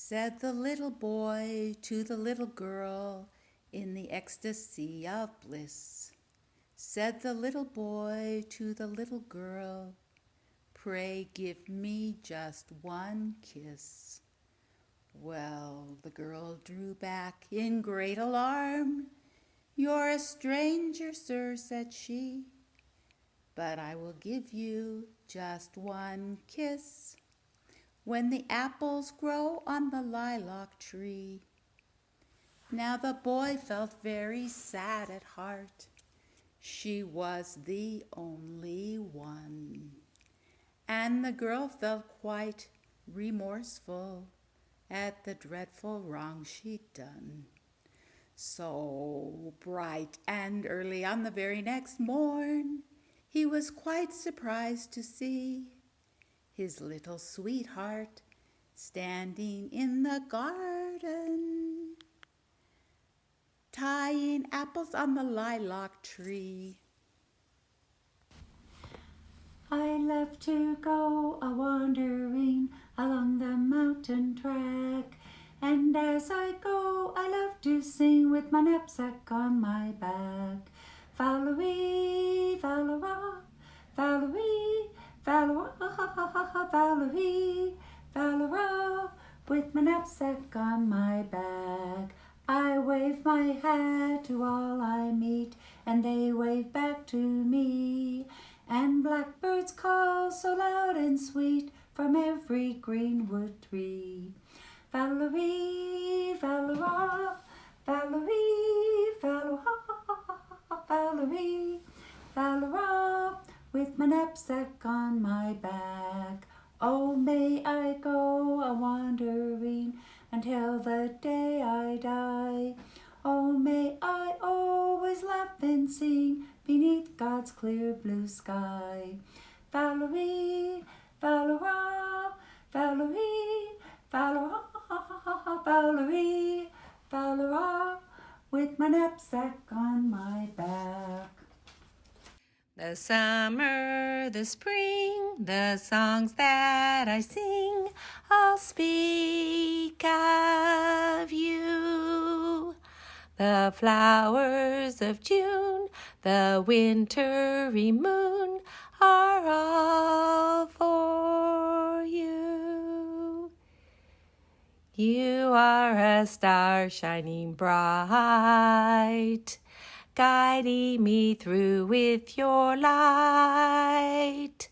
Said the little boy to the little girl in the ecstasy of bliss. Said the little boy to the little girl, pray give me just one kiss. Well, the girl drew back in great alarm. You're a stranger, sir, said she, but I will give you just one kiss. When the apples grow on the lilac tree. Now the boy felt very sad at heart. She was the only one. And the girl felt quite remorseful at the dreadful wrong she'd done. So bright and early on the very next morn, he was quite surprised to see his little sweetheart standing in the garden, tying apples on the lilac tree. I love to go a-wandering along the mountain track, and as I go I love to sing with my knapsack on my back. Valerie, Valerie, Valerie, Valerie, Valerie, with my knapsack on my back. I wave my hat to all I meet, and they wave back to me. And blackbirds call so loud and sweet from every greenwood tree. Valerie, Valerie, Valerie, Valerie, Valerie, Valerie, with my knapsack on my back. Oh, may I go a-wandering until the day I die. Oh, may I always laugh and sing beneath God's clear blue sky. Valerie, Valerie, Valerie, Valerie, Valerie, Valerie, with my knapsack on my back. The summer, the spring, the songs that I sing, all speak of you. The flowers of June, the wintry moon, are all for you. You are a star shining bright, guiding me through with your light.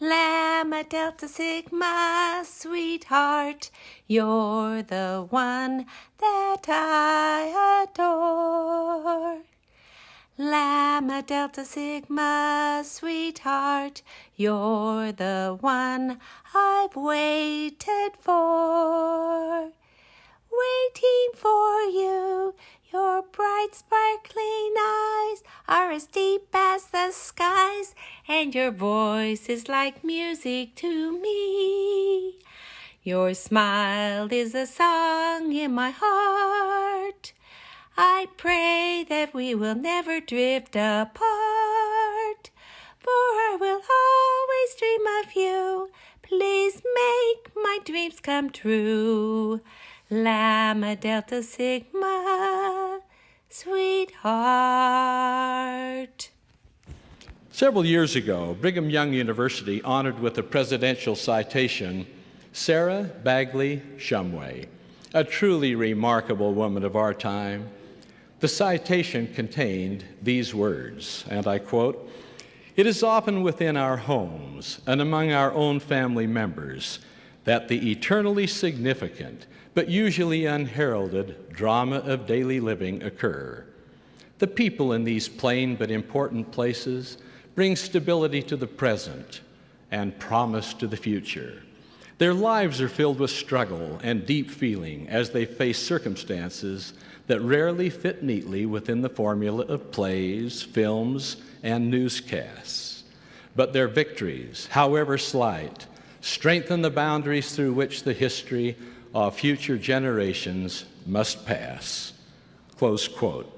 Lambda Delta Sigma, sweetheart, you're the one that I adore. Lambda Delta Sigma, sweetheart, you're the one I've waited for. Waiting for you, your bright sparkling eyes are as deep as the skies, and your voice is like music to me. Your smile is a song in my heart. I pray that we will never drift apart, for I will always dream of you. Please make my dreams come true. Lambda Delta Sigma, sweetheart. Several years ago, Brigham Young University honored with a presidential citation Sarah Bagley Shumway, a truly remarkable woman of our time. The citation contained these words, and I quote, "It is often within our homes and among our own family members that the eternally significant but usually unheralded drama of daily living occur. The people in these plain but important places bring stability to the present and promise to the future. Their lives are filled with struggle and deep feeling as they face circumstances that rarely fit neatly within the formula of plays, films, and newscasts. But their victories, however slight, strengthen the boundaries through which the history of future generations must pass." Close quote.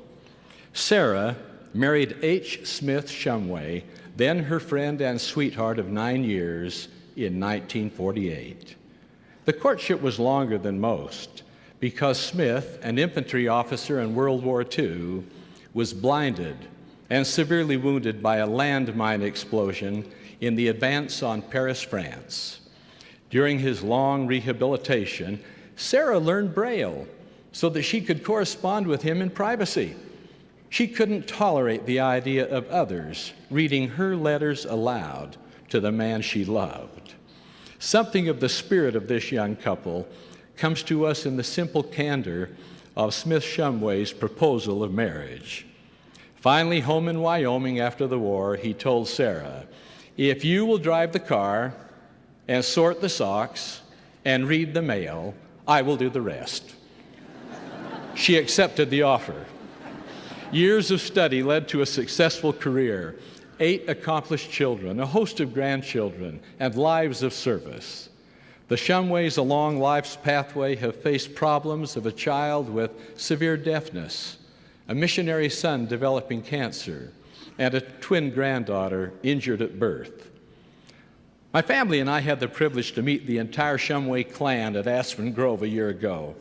Sarah married H. Smith Shumway, then her friend and sweetheart of 9 years, in 1948. The courtship was longer than most because Smith, an infantry officer in World War II, was blinded and severely wounded by a landmine explosion in the advance on Paris, France. During his long rehabilitation, Sarah learned Braille so that she could correspond with him in privacy. She couldn't tolerate the idea of others reading her letters aloud to the man she loved. Something of the spirit of this young couple comes to us in the simple candor of Smith Shumway's proposal of marriage. Finally, home in Wyoming after the war, he told Sarah, "If you will drive the car and sort the socks and read the mail, I will do the rest." She accepted the offer. Years of study led to a successful career, 8 accomplished children, a host of grandchildren, and lives of service. The Shumways along life's pathway have faced problems of a child with severe deafness, a missionary son developing cancer, and a twin granddaughter injured at birth. My family and I had the privilege to meet the entire Shumway clan at Aspen Grove a year ago.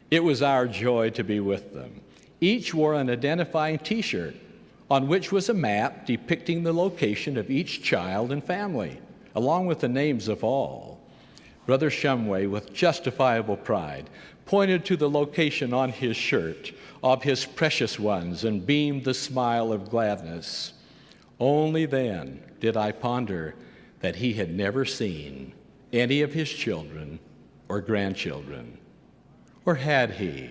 It was our joy to be with them. Each wore an identifying T-shirt on which was a map depicting the location of each child and family, along with the names of all. Brother Shumway, with justifiable pride, pointed to the location on his shirt of his precious ones and beamed the smile of gladness. Only then did I ponder that he had never seen any of his children or grandchildren. Or had he?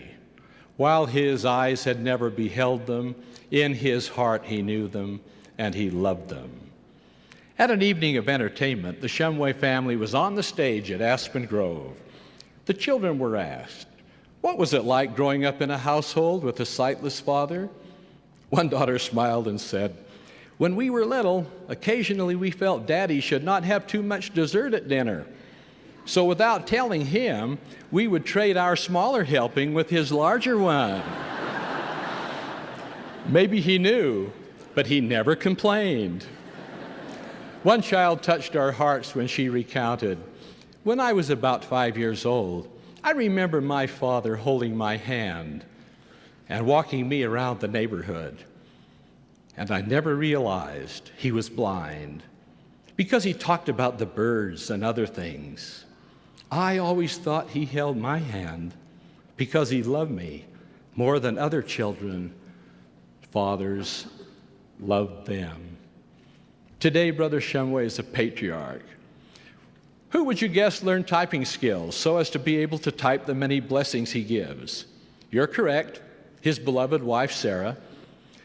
While his eyes had never beheld them, in his heart he knew them, and he loved them. At an evening of entertainment, the Shumway family was on the stage at Aspen Grove. The children were asked, what was it like growing up in a household with a sightless father? One daughter smiled and said, "When we were little, occasionally we felt Daddy should not have too much dessert at dinner. So without telling him, we would trade our smaller helping with his larger one." Maybe he knew, but he never complained. One child touched our hearts when she recounted, "When I was about 5 years old, I remember my father holding my hand and walking me around the neighborhood. And I never realized he was blind because he talked about the birds and other things. I always thought he held my hand because he loved me more than other children. Fathers loved them." Today, Brother Shumway is a patriarch. Who would you guess learned typing skills so as to be able to type the many blessings he gives? You're correct, his beloved wife, Sarah.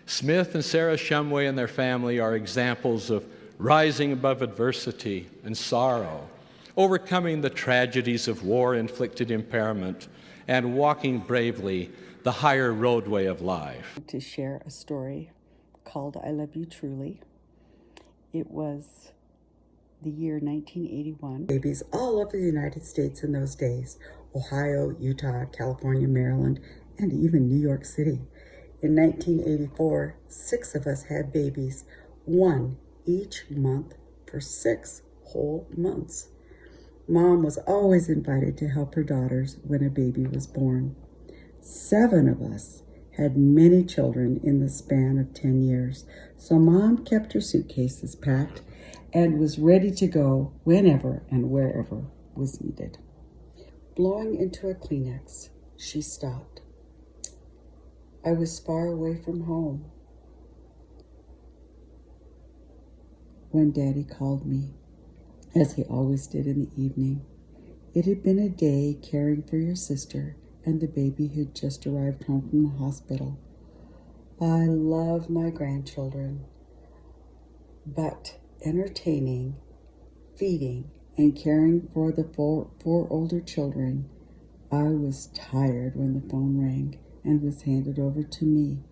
Smith and Sarah Shumway and their family are examples of rising above adversity and sorrow, overcoming the tragedies of war-inflicted impairment, and walking bravely the higher roadway of life. To share a story called I Love You Truly. It was the year 1981. Babies all over the United States in those days, Ohio, Utah, California, Maryland, and even New York City. In 1984, 6 of us had babies, 1 each month for 6 whole months. Mom was always invited to help her daughters when a baby was born. 7 of us had many children in the span of 10 years, so Mom kept her suitcases packed and was ready to go whenever and wherever was needed. Blowing into a Kleenex, she stopped. I was far away from home when Daddy called me, as he always did in the evening. It had been a day caring for your sister and the baby who'd just arrived home from the hospital. I love my grandchildren, but entertaining, feeding, and caring for the four older children, I was tired when the phone rang and was handed over to me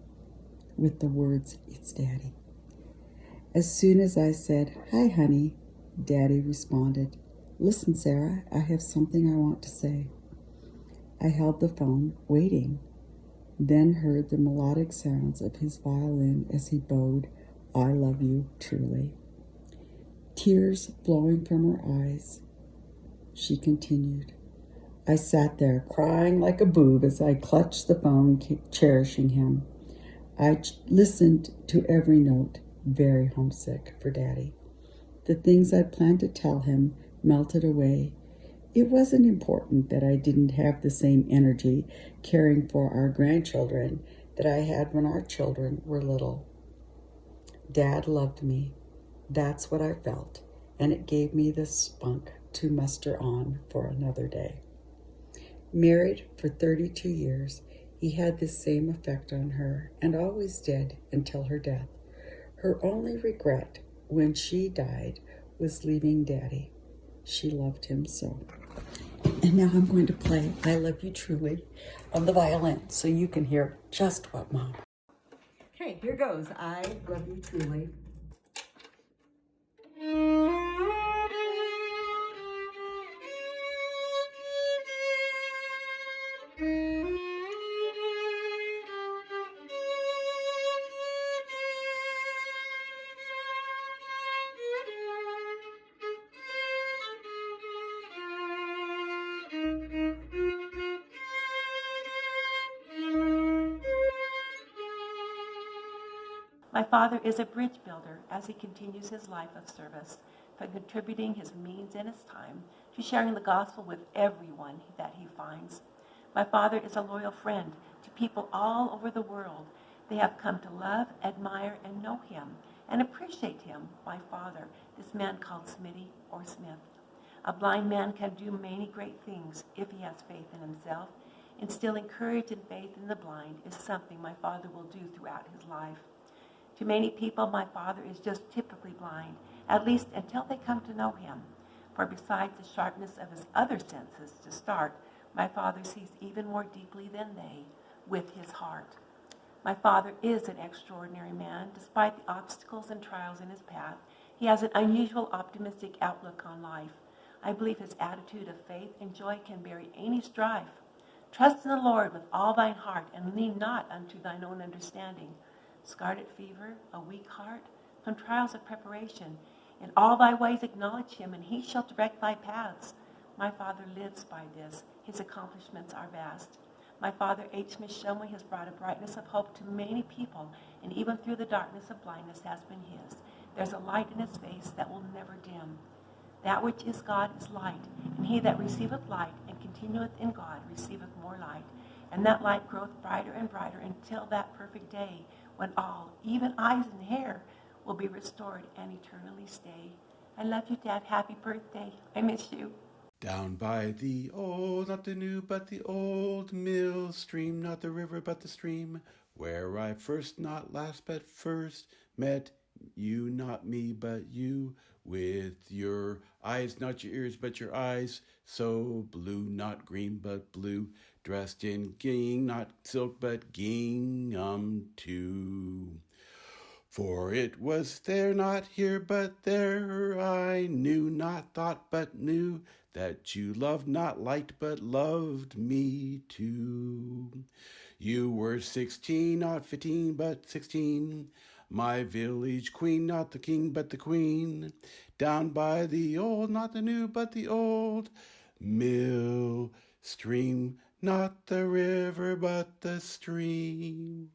with the words, "It's Daddy." As soon as I said, "Hi, honey," Daddy responded, "Listen, Sarah, I have something I want to say." I held the phone, waiting, then heard the melodic sounds of his violin as he bowed, "I love you truly." Tears flowing from her eyes, she continued, I sat there crying like a boob as I clutched the phone, cherishing him. I listened to every note, very homesick for Daddy. The things I'd planned to tell him melted away. It wasn't important that I didn't have the same energy caring for our grandchildren that I had when our children were little. Dad loved me. That's what I felt, and it gave me the spunk to muster on for another day. Married for 32 years, he had the same effect on her, and always did until her death. Her only regret when she died was leaving Daddy. She loved him so. And now I'm going to play I Love You Truly on the violin so you can hear just what Mom. Okay, here goes. I love you truly. My father is a bridge builder as he continues his life of service, from contributing his means and his time to sharing the gospel with everyone that he finds. My father is a loyal friend to people all over the world. They have come to love, admire, and know him and appreciate him, my father, this man called Smitty or Smith. A blind man can do many great things if he has faith in himself. Instilling courage and faith in the blind is something my father will do throughout his life. To many people, my father is just typically blind, at least until they come to know him. For besides the sharpness of his other senses to start, my father sees even more deeply than they, with his heart. My father is an extraordinary man. Despite the obstacles and trials in his path, he has an unusual optimistic outlook on life. I believe his attitude of faith and joy can bury any strife. Trust in the Lord with all thine heart, and lean not unto thine own understanding. Scarlet fever, a weak heart, from trials of preparation. In all thy ways acknowledge him, and he shall direct thy paths. My father lives by this. His accomplishments are vast. My father, H. Smith Shumway, has brought a brightness of hope to many people, and even through the darkness of blindness has been his. There's a light in his face that will never dim. That which is God is light, and he that receiveth light and continueth in God receiveth more light. And that light groweth brighter and brighter until that perfect day, when all, even eyes and hair, will be restored and eternally stay. I love you, Dad. Happy birthday. I miss you. Down by the old, not the new, but the old mill stream, not the river, but the stream, where I first, not last, but first met you, not me, but you, with your eyes, not your ears, but your eyes, so blue, not green, but blue, dressed in gingham, not silk, but gingham too. For it was there, not here, but there, I knew, not thought, but knew, that you loved not light, but loved me too. You were 16, not 15, but 16, my village queen, not the king, but the queen, down by the old, not the new, but the old, mill stream, not the river, but the stream.